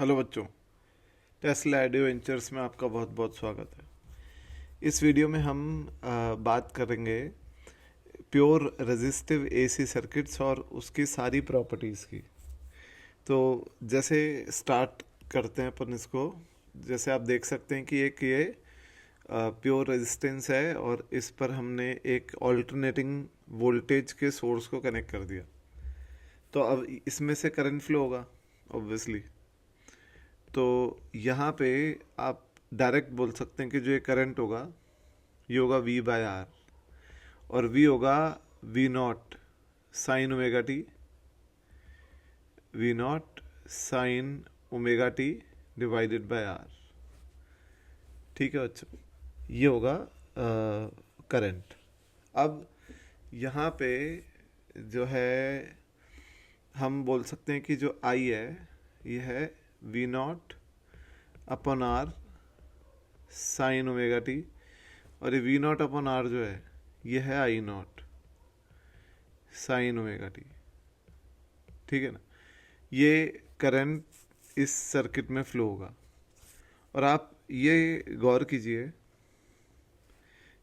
Hello बच्चों, Tesla adventures में आपका बहुत बहुत स्वागत है। इस वीडियो में हम बात करेंगे प्योर रेजिस्टिव एसी सर्किट्स और उसकी सारी प्रॉपर्टीज़ की। तो जैसे स्टार्ट करते हैं अपन इसको। जैसे आप देख सकते हैं कि एक ये प्योर रेजिस्टेंस है और इस पर हमने एक ऑल्टरनेटिंग वोल्टेज के सोर्स को कनेक्ट कर दिया। तो अब इसमें से करंट फ्लो होगा ऑब्वियसली। तो यहाँ पे आप डायरेक्ट बोल सकते हैं कि जो ये करंट होगा ये होगा V बाय आर, और V होगा V naught sine omega t, V naught sine omega t divided by R. ठीक है बच्चों, ये होगा करंट। अब यहाँ पे जो है हम बोल सकते हैं कि जो I है ये है V naught upon R sine omega t, और ये V नॉट अपॉन आर जो है ये है I not sine omega T. ठीक है ना, ये करंट इस सर्किट में फ्लो होगा। और आप ये गौर कीजिए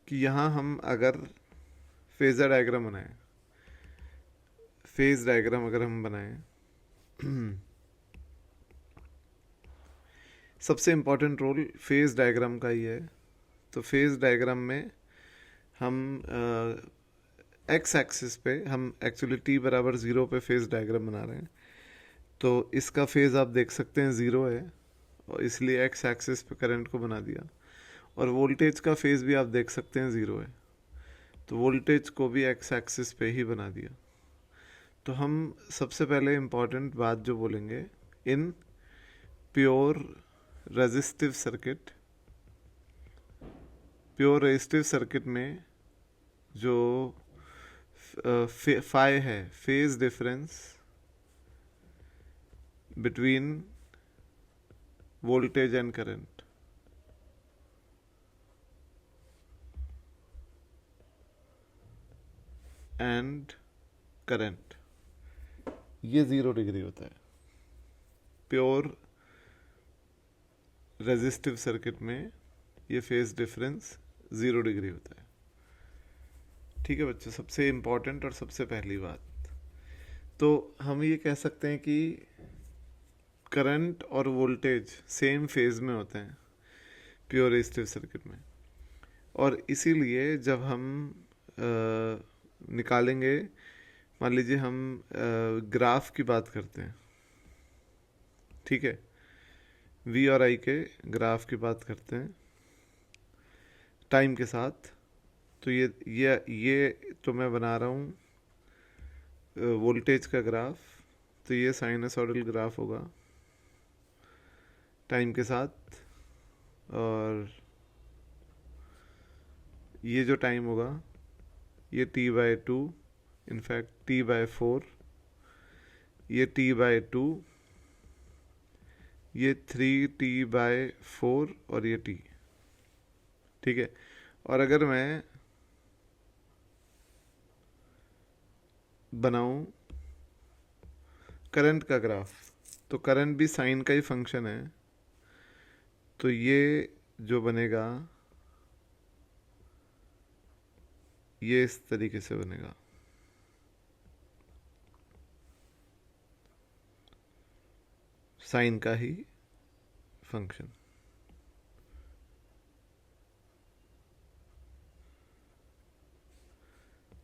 कि यहाँ हम अगर फेजर डायग्राम बनाएं, फेज डायग्राम अगर हम बनाएं सबसे इम्पोर्टेंट रोल फेज डायग्राम का ही है। तो फेज डायग्राम में हम एक्स एक्सिस पे हम एक्चुअली t बराबर 0 पे फेज डायग्राम बना रहे हैं। तो इसका फेज आप देख सकते हैं 0 है, और इसलिए एक्स एक्सिस पे करंट को बना दिया। और वोल्टेज का फेज भी आप देख सकते हैं 0 है, तो वोल्टेज को भी एक्स एक्सिस पे ही बना दिया। तो हम सबसे पहले इम्पॉर्टेंट बात जो बोलेंगे, in pure resistive circuit, pure resistive circuit में जो फाई है, phase difference between voltage and current, and current, ये 0 डिग्री होता है। प्योर रेजिस्टिव सर्किट में ये फेज डिफरेंस 0 डिग्री होता है। ठीक है बच्चों, सबसे इम्पॉर्टेंट और सबसे पहली बात। तो हम ये कह सकते हैं कि करंट और वोल्टेज सेम फेज में होते हैं प्योर रेजिस्टिव सर्किट में, और इसीलिए जब हम निकालेंगे, मान लीजिए हम ग्राफ की बात करते हैं, ठीक है, V और I के ग्राफ की बात करते हैं टाइम के साथ। तो ये तो मैं बना रहा हूँ वोल्टेज का ग्राफ। तो ये साइनसॉइडल ग्राफ होगा टाइम के साथ, और ये जो टाइम होगा ये t/2, इनफैक्ट t/4, ये t/2, ये 3t/4 और ये t। ठीक है, और अगर मैं बनाऊं करंट का ग्राफ, तो करंट भी साइन का ही फंक्शन है। तो ये जो बनेगा ये इस तरीके से बनेगा। साइन का ही फंक्शन।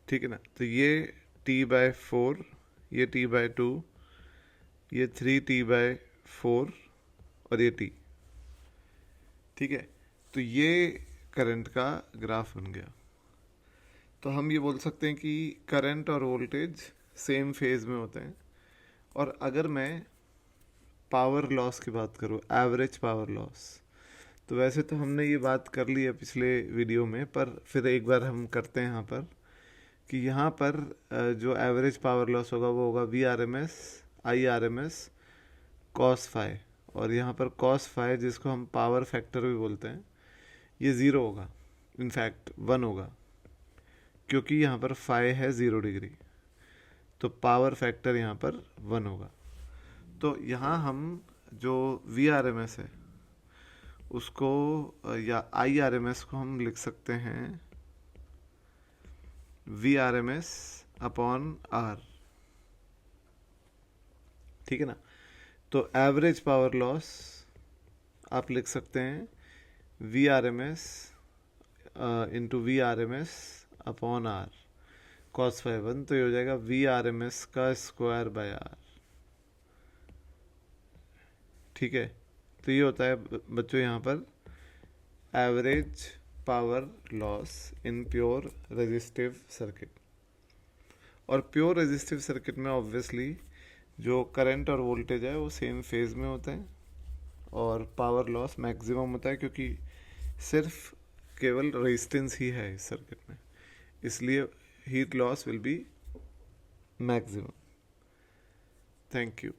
ठीक है ना, तो ये t/4, ये t/2, ये 3t/4 और ये t। ठीक है, तो ये करंट का ग्राफ बन गया। तो हम ये बोल सकते हैं कि करंट और वोल्टेज सेम फेज में होते हैं। और अगर मैं पावर लॉस की बात करूँ, एवरेज पावर लॉस, तो वैसे तो हमने ये बात कर ली है पिछले वीडियो में, पर फिर एक बार हम करते हैं यहाँ पर कि यहाँ पर जो एवरेज पावर लॉस होगा वो होगा VRMS IRMS cos फाई, और यहाँ पर cos फाई जिसको हम पावर फैक्टर भी बोलते हैं, ये 0 होगा, इनफैक्ट 1 होगा, क्योंकि यहाँ पर फाई है 0 डिग्री, तो पावर फैक्टर यहाँ पर 1 होगा। तो यहाँ हम जो VRMS है उसको या IRMS को हम लिख सकते हैं VRMS अपॉन R, ठीक है ना। तो एवरेज पावर लॉस आप लिख सकते हैं VRMS into VRMS upon R cos phi 1, तो ये हो जाएगा VRMS का स्क्वायर बाय R, ठीक है। तो ये होता है बच्चों यहाँ पर average power loss in pure resistive circuit. और प्योर रेजिस्टिव सर्किट में ऑब्वियसली जो करंट और वोल्टेज है वो सेम फेज में होते हैं और पावर लॉस मैक्सिमम होता है, क्योंकि सिर्फ केवल रेजिस्टेंस ही है इस सर्किट में, इसलिए heat loss will be maximum. Thank you.